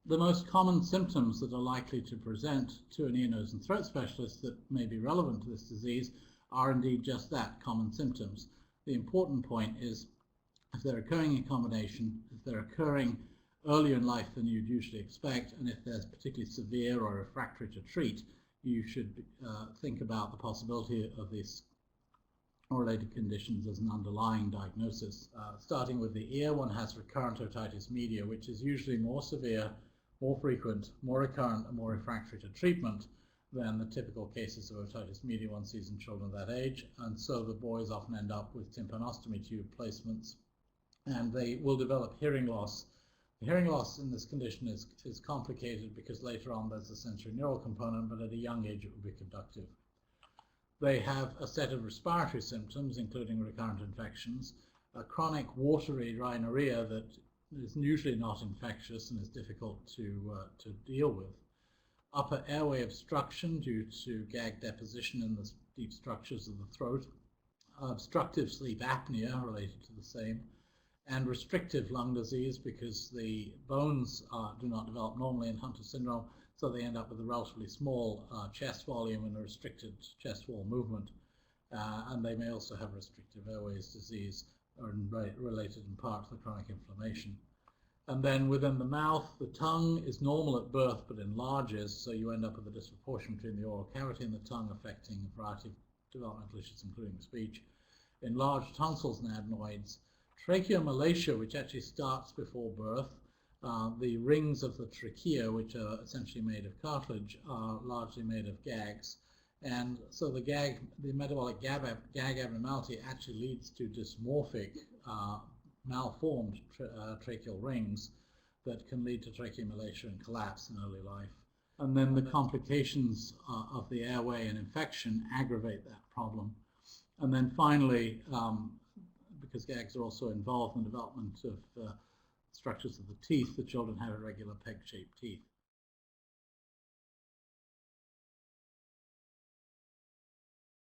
The most common symptoms that are likely to present to an ear, nose and throat specialist that may be relevant to this disease are indeed just that, common symptoms. The important point is if they're occurring in combination, if they're occurring earlier in life than you'd usually expect, and if there's particularly severe or refractory to treat, you should think about the possibility of these related conditions as an underlying diagnosis. Starting with the ear, one has recurrent otitis media, which is usually more severe, more frequent, more recurrent, and more refractory to treatment than the typical cases of otitis media one sees in children of that age. And so the boys often end up with tympanostomy tube placements, and they will develop hearing loss. The hearing loss in this condition is complicated because later on there's a sensory neural component, but at a young age it will be conductive. They have a set of respiratory symptoms, including recurrent infections, a chronic watery rhinorrhea that is usually not infectious and is difficult to deal with, upper airway obstruction due to gag deposition in the deep structures of the throat, obstructive sleep apnea related to the same, and restrictive lung disease because the bones do not develop normally in Hunter syndrome, so they end up with a relatively small chest volume and a restricted chest wall movement. And they may also have restrictive airways disease related in part to the chronic inflammation. And then within the mouth, the tongue is normal at birth but enlarges, so you end up with a disproportion between the oral cavity and the tongue, affecting a variety of developmental issues, including speech. Enlarged tonsils and adenoids. Tracheomalacia, which actually starts before birth. The rings of the trachea, which are essentially made of cartilage, are largely made of gags. And so the metabolic gag abnormality actually leads to dysmorphic, malformed tracheal rings that can lead to tracheomalacia and collapse in early life. And then the complications of the airway and infection aggravate that problem. And then finally, because gags are also involved in the development of structures of the teeth, the children have irregular peg-shaped teeth.